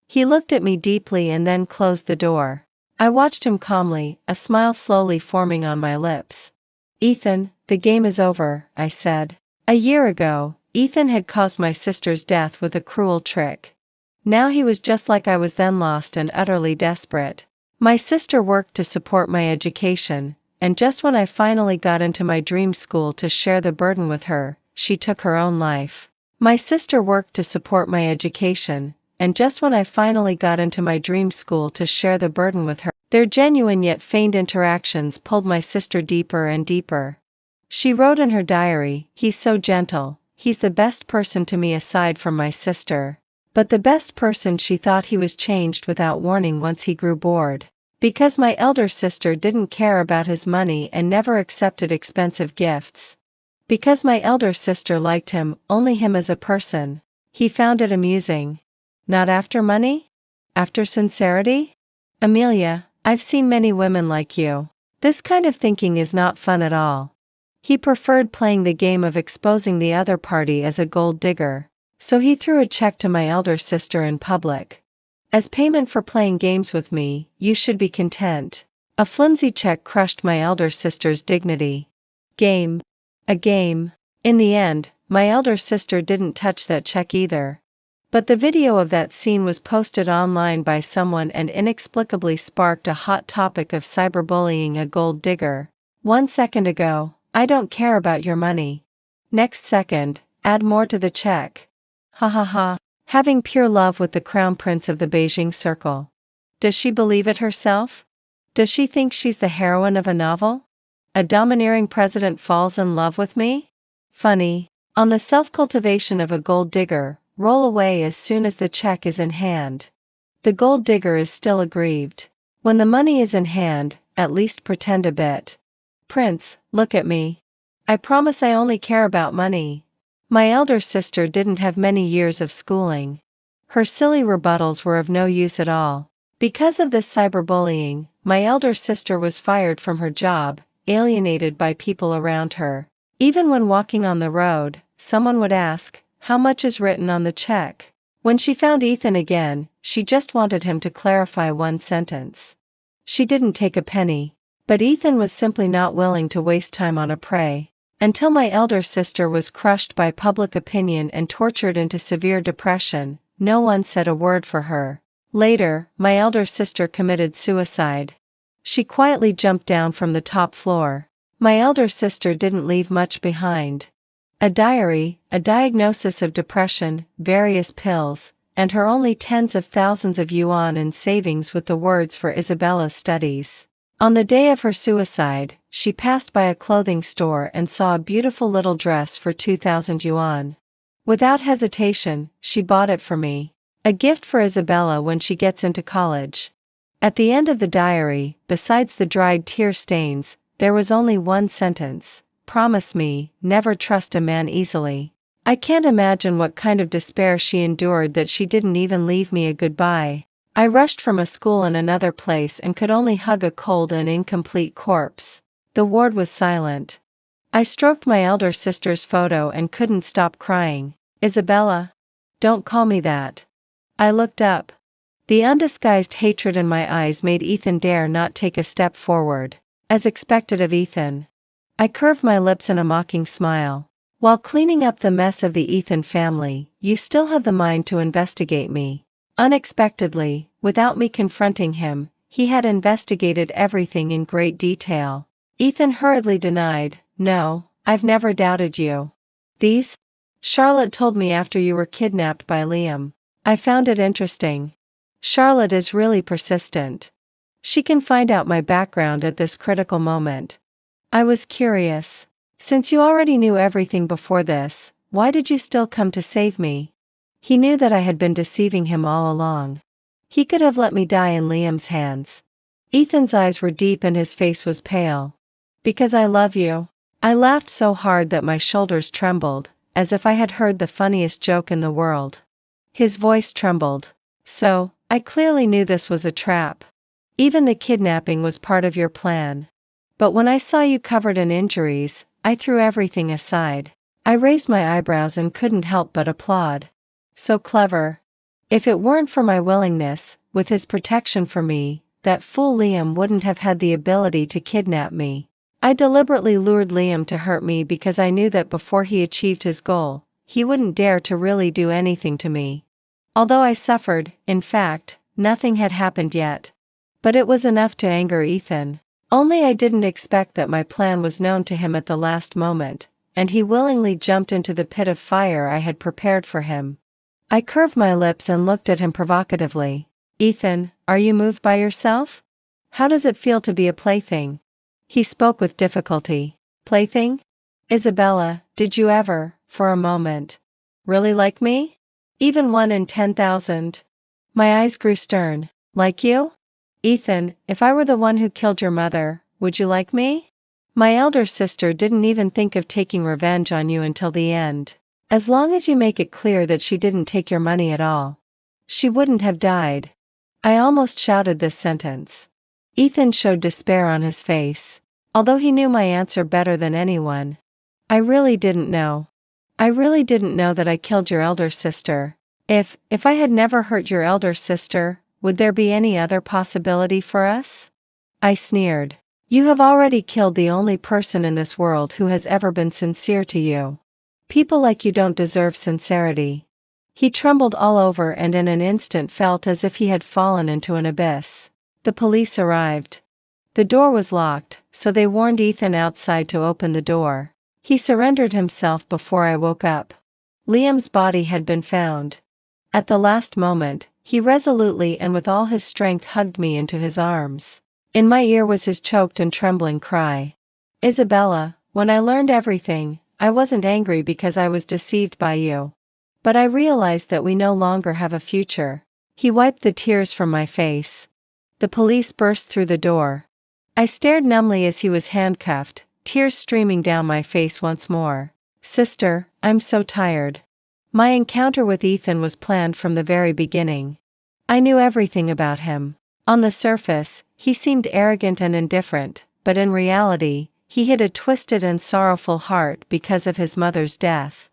He looked at me deeply and then closed the door. I watched him calmly, a smile slowly forming on my lips. Ethan, the game is over, I said. A year ago, Ethan had caused my sister's death with a cruel trick. Now he was just like I was then, lost and utterly desperate. My sister worked to support my education, and just when I finally got into my dream school to share the burden with her, she took her own life. My sister worked to support my education, and just when I finally got into my dream school to share the burden with her, their genuine yet feigned interactions pulled my sister deeper and deeper. She wrote in her diary, he's so gentle, he's the best person to me aside from my sister. But the best person, she thought he was changed without warning once he grew bored. Because my elder sister didn't care about his money and never accepted expensive gifts. Because my elder sister liked him, only him as a person. He found it amusing. Not after money? After sincerity? Amelia, I've seen many women like you. This kind of thinking is not fun at all. He preferred playing the game of exposing the other party as a gold digger. So he threw a check to my elder sister in public. As payment for playing games with me, you should be content. A flimsy check crushed my elder sister's dignity. Game. A game. In the end, my elder sister didn't touch that check either. But the video of that scene was posted online by someone and inexplicably sparked a hot topic of cyberbullying a gold digger. 1 second ago, I don't care about your money. Next second, add more to the check. Ha ha ha. Having pure love with the crown prince of the Beijing circle. Does she believe it herself? Does she think she's the heroine of a novel? A domineering president falls in love with me? Funny. On the self-cultivation of a gold digger, roll away as soon as the check is in hand. The gold digger is still aggrieved. When the money is in hand, at least pretend a bit. Prince, look at me. I promise I only care about money. My elder sister didn't have many years of schooling. Her silly rebuttals were of no use at all. Because of this cyberbullying, my elder sister was fired from her job, alienated by people around her. Even when walking on the road, someone would ask, "How much is written on the check?" When she found Ethan again, she just wanted him to clarify one sentence. She didn't take a penny. But Ethan was simply not willing to waste time on a prey. Until my elder sister was crushed by public opinion and tortured into severe depression, no one said a word for her. Later, my elder sister committed suicide. She quietly jumped down from the top floor. My elder sister didn't leave much behind. A diary, a diagnosis of depression, various pills, and her only tens of thousands of yuan in savings with the words for Isabella's studies. On the day of her suicide, she passed by a clothing store and saw a beautiful little dress for 2,000 yuan. Without hesitation, she bought it for me. A gift for Isabella when she gets into college. At the end of the diary, besides the dried tear stains, there was only one sentence: "Promise me, never trust a man easily." I can't imagine what kind of despair she endured that she didn't even leave me a goodbye. I rushed from a school in another place and could only hug a cold and incomplete corpse. The ward was silent. I stroked my elder sister's photo and couldn't stop crying. "Isabella? Don't call me that." I looked up. The undisguised hatred in my eyes made Ethan dare not take a step forward. As expected of Ethan, I curved my lips in a mocking smile. "While cleaning up the mess of the Ethan family, you still have the mind to investigate me." Unexpectedly, without me confronting him, he had investigated everything in great detail. Ethan hurriedly denied, "No, I've never doubted you. These? Charlotte told me after you were kidnapped by Liam." I found it interesting. Charlotte is really persistent. She can find out my background at this critical moment. I was curious. "Since you already knew everything before this, why did you still come to save me?" He knew that I had been deceiving him all along. He could have let me die in Liam's hands. Ethan's eyes were deep and his face was pale. "Because I love you." I laughed so hard that my shoulders trembled, as if I had heard the funniest joke in the world. His voice trembled. "So, I clearly knew this was a trap. Even the kidnapping was part of your plan. But when I saw you covered in injuries, I threw everything aside." I raised my eyebrows and couldn't help but applaud. So clever. If it weren't for my willingness, with his protection for me, that fool Liam wouldn't have had the ability to kidnap me. I deliberately lured Liam to hurt me because I knew that before he achieved his goal, he wouldn't dare to really do anything to me. Although I suffered, in fact, nothing had happened yet. But it was enough to anger Ethan. Only I didn't expect that my plan was known to him at the last moment, and he willingly jumped into the pit of fire I had prepared for him. I curved my lips and looked at him provocatively. "Ethan, are you moved by yourself? How does it feel to be a plaything?" He spoke with difficulty. "Plaything? Isabella, did you ever, for a moment, really like me? Even 1 in 10,000? My eyes grew stern. "Like you? Ethan, if I were the one who killed your mother, would you like me? My elder sister didn't even think of taking revenge on you until the end. As long as you make it clear that she didn't take your money at all, she wouldn't have died." I almost shouted this sentence. Ethan showed despair on his face. Although he knew my answer better than anyone. "I really didn't know. I really didn't know that I killed your elder sister. If I had never hurt your elder sister, would there be any other possibility for us?" I sneered. "You have already killed the only person in this world who has ever been sincere to you. People like you don't deserve sincerity." He trembled all over and in an instant felt as if he had fallen into an abyss. The police arrived. The door was locked, so they warned Ethan outside to open the door. He surrendered himself before I woke up. Liam's body had been found. At the last moment, he resolutely and with all his strength hugged me into his arms. In my ear was his choked and trembling cry. "Isabella, when I learned everything, I wasn't angry because I was deceived by you. But I realized that we no longer have a future. He wiped the tears from my face. The police burst through the door. I stared numbly as he was handcuffed, tears streaming down my face once more. Sister, I'm so tired. My encounter with Ethan was planned from the very beginning. I knew everything about him. On the surface, he seemed arrogant and indifferent, but in reality, he hid a twisted and sorrowful heart because of his mother's death.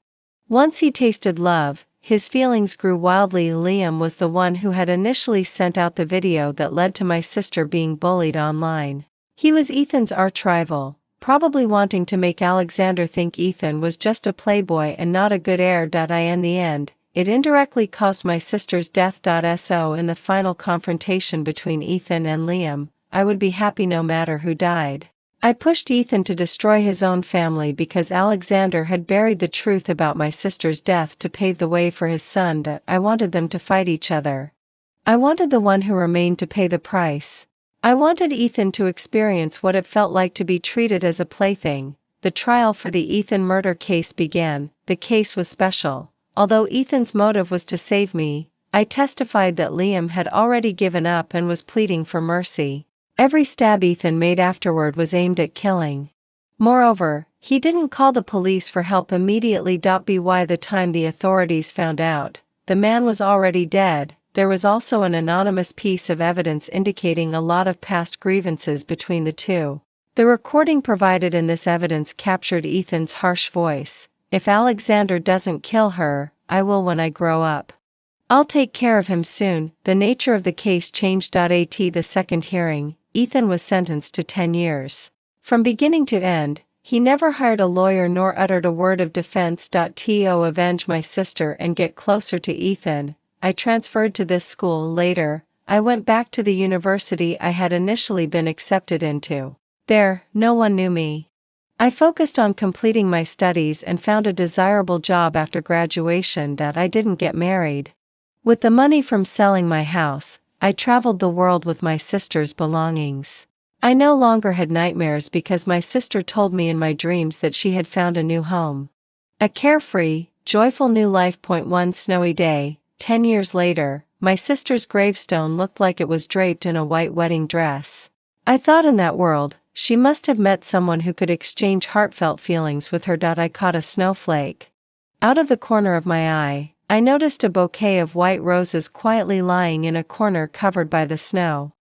Once he tasted love, his feelings grew wildly. Liam was the one who had initially sent out the video that led to my sister being bullied online. He was Ethan's arch-rival, probably wanting to make Alexander think Ethan was just a playboy and not a good heir. In the end, it indirectly caused my sister's death. So in the final confrontation between Ethan and Liam, I would be happy no matter who died. I pushed Ethan to destroy his own family because Alexander had buried the truth about my sister's death to pave the way for his son. I wanted them to fight each other. I wanted the one who remained to pay the price. I wanted Ethan to experience what it felt like to be treated as a plaything. The trial for the Ethan murder case began. The case was special. Although Ethan's motive was to save me, I testified that Liam had already given up and was pleading for mercy. Every stab Ethan made afterward was aimed at killing. Moreover, he didn't call the police for help immediately. By the time the authorities found out, the man was already dead. There was also an anonymous piece of evidence indicating a lot of past grievances between the two. The recording provided in this evidence captured Ethan's harsh voice. If Alexander doesn't kill her, I will when I grow up. I'll take care of him soon. The nature of the case changed. At the second hearing, Ethan was sentenced to 10 years. From beginning to end, he never hired a lawyer nor uttered a word of defense. To avenge my sister and get closer to Ethan, I transferred to this school. Later, I went back to the university I had initially been accepted into. There, no one knew me. I focused on completing my studies and found a desirable job after graduation. I didn't get married. With the money from selling my house, I traveled the world with my sister's belongings. I no longer had nightmares because my sister told me in my dreams that she had found a new home. A carefree, joyful new life. One snowy day, 10 years later, my sister's gravestone looked like it was draped in a white wedding dress. I thought in that world, she must have met someone who could exchange heartfelt feelings with her. I caught a snowflake. Out of the corner of my eye, I noticed a bouquet of white roses quietly lying in a corner covered by the snow.